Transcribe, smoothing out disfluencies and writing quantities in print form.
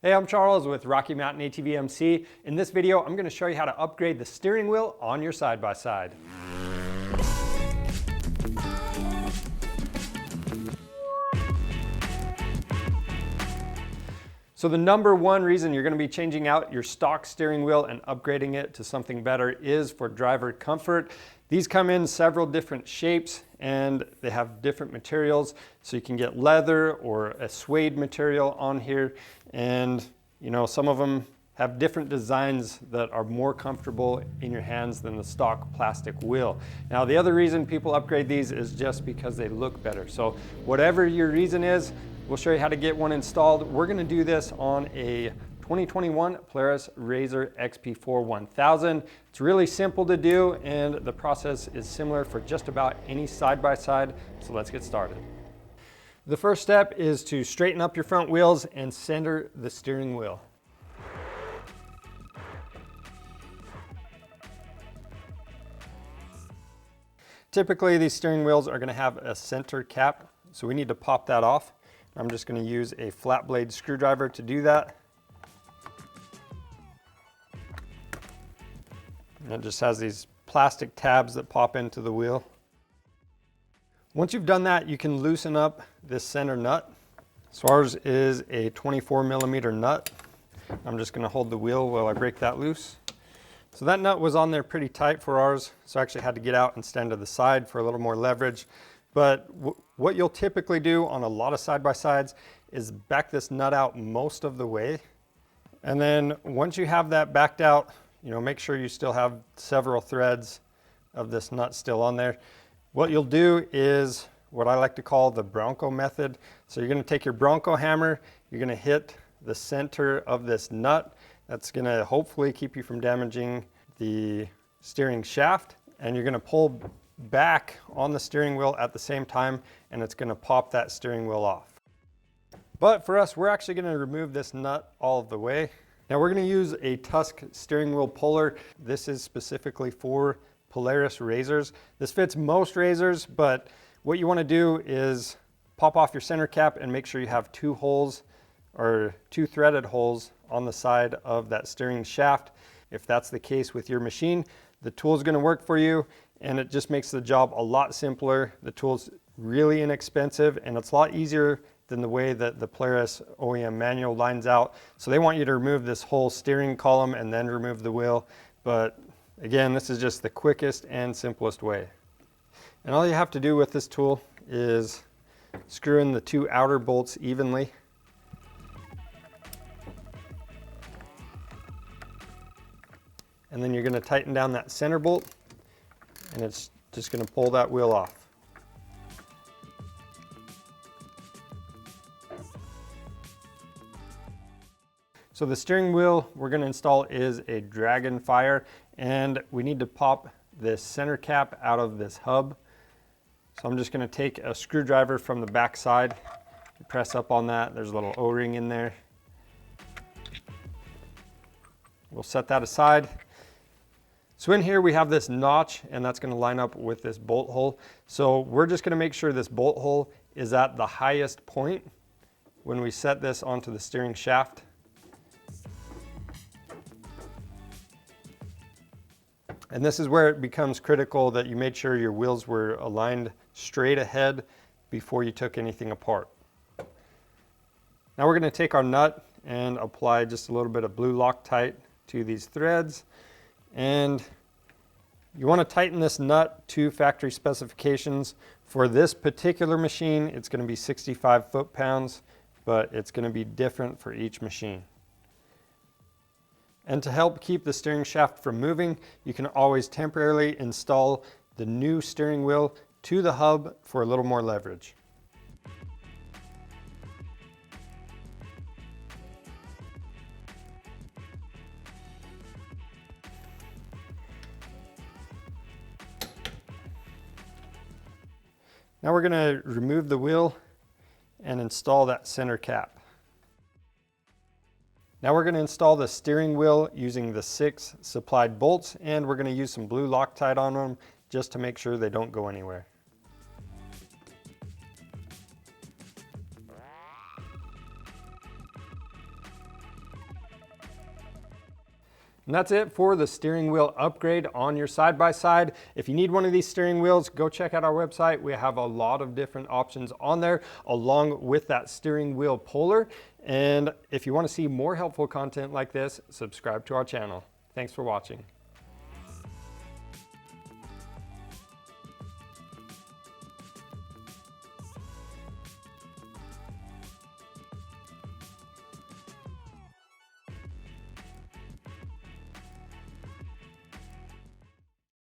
Hey, I'm Charles with Rocky Mountain ATV MC. In this video, I'm going to show you how to upgrade the steering wheel on your side-by-side. So the number one reason you're going to be changing out your stock steering wheel and upgrading it to something better is for driver comfort. These come in several different shapes and they have different materials. So you can get leather or a suede material on here. And you know, some of them have different designs that are more comfortable in your hands than the stock plastic wheel. Now, the other reason people upgrade these is just because they look better. So whatever your reason is, we'll show you how to get one installed. We're gonna do this on a 2021 Polaris RZR XP 1000. It's really simple to do and the process is similar for just about any side-by-side. So let's get started. The first step is to straighten up your front wheels and center the steering wheel. Typically, these steering wheels are going to have a center cap, so we need to pop that off. I'm just going to use a flat blade screwdriver to do that. And it just has these plastic tabs that pop into the wheel. Once you've done that, you can loosen up this center nut. So ours is a 24 millimeter nut. I'm just going to hold the wheel while I break that loose. So that nut was on there pretty tight for ours, so I actually had to get out and stand to the side for a little more leverage. But what you'll typically do on a lot of side-by-sides is back this nut out most of the way. And then once you have that backed out, you know, make sure you still have several threads of this nut still on there. What you'll do is what I like to call the Bronco method. So you're going to take your Bronco hammer, you're going to hit the center of this nut. That's going to hopefully keep you from damaging the steering shaft. And you're going to pull back on the steering wheel at the same time, and it's going to pop that steering wheel off. But for us, we're actually going to remove this nut all of the way. Now we're going to use a Tusk steering wheel puller. This is specifically for Polaris RZRs. This fits most RZRs, but what you want to do is pop off your center cap and make sure you have two holes or two threaded holes on the side of that steering shaft. If that's the case with your machine, the tool is going to work for you and it just makes the job a lot simpler. The tool's really inexpensive and it's a lot easier than the way that the Polaris OEM manual lines out. So they want you to remove this whole steering column and then remove the wheel. But again, this is just the quickest and simplest way. And all you have to do with this tool is screw in the two outer bolts evenly. And then you're going to tighten down that center bolt and it's just going to pull that wheel off. So the steering wheel we're going to install is a Dragonfire, and we need to pop this center cap out of this hub. So I'm just going to take a screwdriver from the back side, press up on that. There's a little O-ring in there. We'll set that aside. So in here we have this notch, and that's going to line up with this bolt hole. So we're just going to make sure this bolt hole is at the highest point when we set this onto the steering shaft. And this is where it becomes critical that you made sure your wheels were aligned straight ahead before you took anything apart. Now we're going to take our nut and apply just a little bit of blue Loctite to these threads. And you want to tighten this nut to factory specifications. For this particular machine, it's going to be 65 foot-pounds, but it's going to be different for each machine. And to help keep the steering shaft from moving, you can always temporarily install the new steering wheel to the hub for a little more leverage. Now we're going to remove the wheel and install that center cap. Now we're going to install the steering wheel using the 6 supplied bolts, and we're going to use some blue Loctite on them just to make sure they don't go anywhere. And that's it for the steering wheel upgrade on your side-by-side. If you need one of these steering wheels, go check out our website. We have a lot of different options on there, along with that steering wheel puller. And if you want to see more helpful content like this, subscribe to our channel. Thanks for watching.